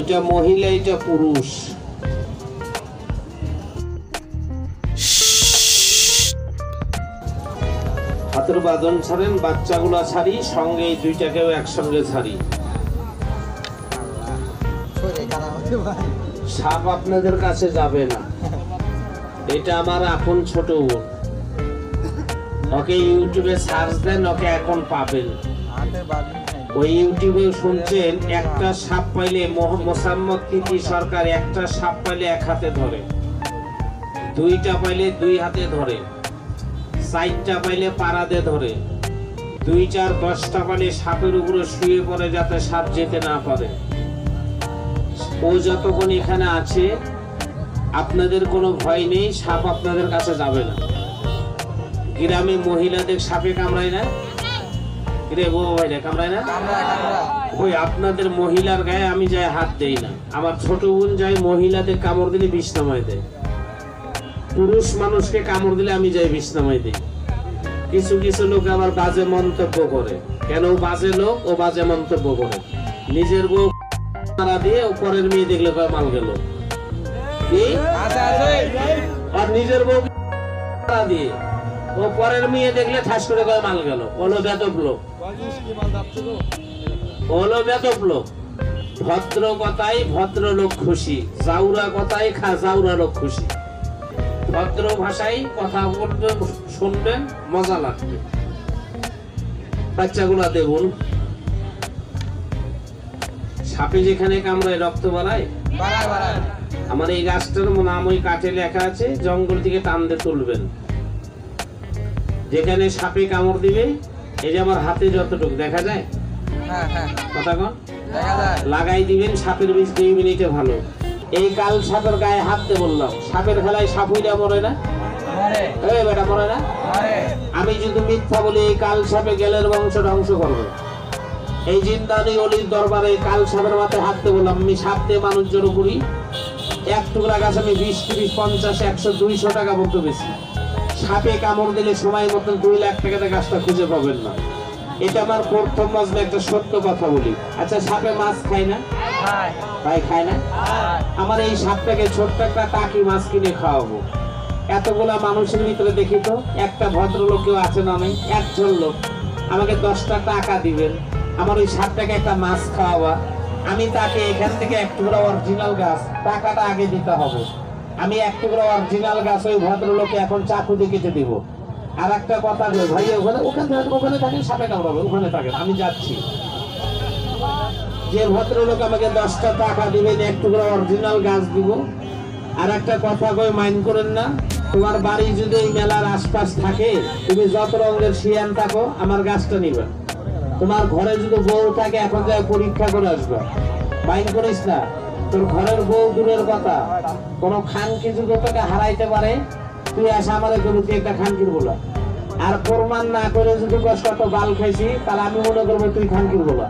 ওইটা মহিলা, এটা পুরুষ। হাতের বাঁধন ছাড়েন, বাচ্চাগুলা ছাড়ি, সঙ্গে এই দুইটাকেও একসঙ্গে ছাড়ি। সাপ আপনাদের কাছে যাবে না। এটা আমার আপন ছোট বোন। ওকে ইউটিউবে সার্চ দেন, ওকে এখন পাবেন। ওই ইউটিউবে শুনছেন একটা সাপ পাইলে মোসাম্মদ তিথি সরকার একটা সাপ পাইলে এক হাতে ধরে, দুইটা পাইলে দুই হাতে ধরে, চারটা পাইলে পাড়াতে ধরে, 2, 4, 10টা পাইলে সাপের উপরে শুয়ে পড়ে যাতে সাপ যেতে না পারে। ও যতক্ষণ এখানে আছে আপনাদের কোনো ভয় নেই, সাপ আপনাদের কাছে যাবে না। গ্রামে মহিলাদের সাপে কামড়ায় না? কামড়ায় না? ওই আপনাদের মহিলার গায়ে আমি যাই হাত দেই না। আমার ছোট বোন যাই মহিলাদের কামড় দিলে বিষ নামায় দেয়। পুরুষ মানুষকে কামড় দিলে আমি যাই বিষ নামায় দিই। কিছু কিছু লোক আবার বাজে মন্তব্য করে। কেন বাজে লোক? ও বাজে মন্তব্য করে। নিজের বউ মারা দিয়ে ও পরের মেয়ে দেখলে কয় মাল গেল। আর নিজের বউ মারা দিয়ে ও পরের মেয়ে দেখলে ঠাস করে কয় মাল গেল। হলো বেদব লোক, হলো বেদব লোক। ভদ্র কথায় ভদ্র লোক খুশি, জাউরা কথায় জাউরা লোক খুশি। ভদ্র ভাষায় কথা বলবেন, শুনবেন, মজা লাগবে। বাচ্চাগুলা দেখুন, সাপে যেখানে কামড়ায় রক্ত বাড়ায়। আমার এই গাছটার নাম ওই কাঠে লেখা আছে, জঙ্গল থেকে টানতে তুলবেন। যেখানে সাপে কামড় দিবে, এই যে আমার হাতে যতটুকু দেখা যায়, কথা কন, লাগাই দিবেন। সাপের বিষ 2 মিনিটে ভালো। এই কাল সাপের গায়ে হাত দিয়ে বললাম, সাপের খেলায় সাপুইরা মরে না? বেটা মরে না? আমি যদি মিথ্যা বলি এই কাল সাপে গেলের বংশ ধ্বংস করবে। এই জিন্দানি অলির দরবারে কাল সাপের মাথায় হাত দিয়ে বললাম, আমি সাপ দিয়ে মানুষ জড়ো করি। এক টুকরা গাছ আমি 20, 30, 50, 100, 200 টাকা বলতে বেশি। সাপে কামড় দিলে সময় মতন 2 লাখ টাকাতে গাছটা খুঁজে পাবেন না। এটা আমার প্রথম মজলে একটা সত্য কথা বলি। আচ্ছা, সাপে মাছ খায় না? ভাই খায় না? আমার এই সাপটাকে ছোট্ট একটা টাকি মাছ কিনে খাওয়াবো। এতগুলা মানুষের ভিতরে দেখি তো একটা ভদ্রলোক কেউ আছে না? নেই? একজন লোক আমাকে 10টা টাকা দিবেন, আমার ওই সাপটাকে একটা মাছ খাওয়াবা। আমি তাকে এখান থেকে এক টুকরা অরিজিনাল গাছ, টাকাটা আগে দিতে হবে। আমি এক টুকরা অরিজিনাল গাছ ওই ভদ্রলোকে এখন চাকু দিয়ে কেটে দিব। আর একটা কথা বলে, ভাই ওখানে থাকেন, সাপে কামড়াবে, ওখানে থাকেন, আমি যাচ্ছি। যে ভদ্রলোক আমাকে 10টা টাকা দিবেন, এক টুকরা অরিজিনাল গাছ দিব। আর একটা কথা কই, মাইন্ড করেন না। তোমার বাড়ি যদি এই মেলার আশপাশ থাকে, তুমি যত রঙের শিয়ান থাকো, আমার গাছটা নিবে। তোমার ঘরে যদি বউ থাকে, এখন যায় পরীক্ষা করে আসবে, মাইন্ড করিস না। তোর ঘরের বউ দূরের কথা, কোন খানকি যদি তোকে হারাইতে পারে, তুই আসা আমাদের তুই একটা খানকির বলা। আর প্রমাণ না করে যদি কষ্ট বাল খাইছি, তাহলে আমি মনে করবো তুই খানকির বলা।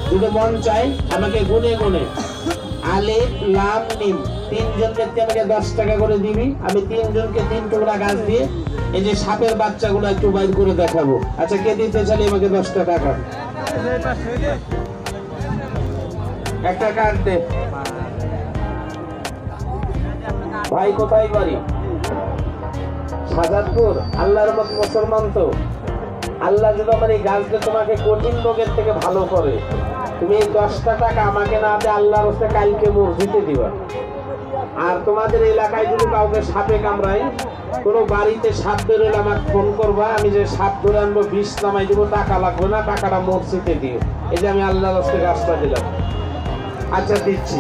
যদি মন চাই আমাকে গুনে গুনে আলিফ লাম মিম 3 জন ব্যক্তি আমাকে 10 টাকা করে দিবি। আমি 3 জনকে 3 টুকরা গাছ দিয়ে এই যে সাপের বাচ্চাগুলো একটু বাইর করে দেখাবো। আচ্ছা, কে দিতে চাইলে আমাকে 10টা টাকা? একটা কার্ড দে ভাই। কোথায় বাড়ি? সাজাদপুর। আল্লাহর মত মুসলমান তো। আল্লাহ যদি আমার এই গাছটা তোমাকে কঠিন রোগের থেকে ভালো করে, তুমি এই 10টা টাকা আমাকে না দিয়ে আল্লাহর রাস্তায় কালকে মসজিদে দিবা। আর তোমাদের এলাকায় যদি কাউকে সাপে কামড়ায়, কোনো বাড়িতে সাপ বেরোলে আমাকে ফোন করবা। আমি যে সাপ ধরে আনবো, বিষ নামাই দেবো, টাকা লাগবে না, টাকাটা মসজিদে দিও। এই যে আমি আল্লাহর রাস্তায় গাছটা দিলাম। আচ্ছা, দিচ্ছি।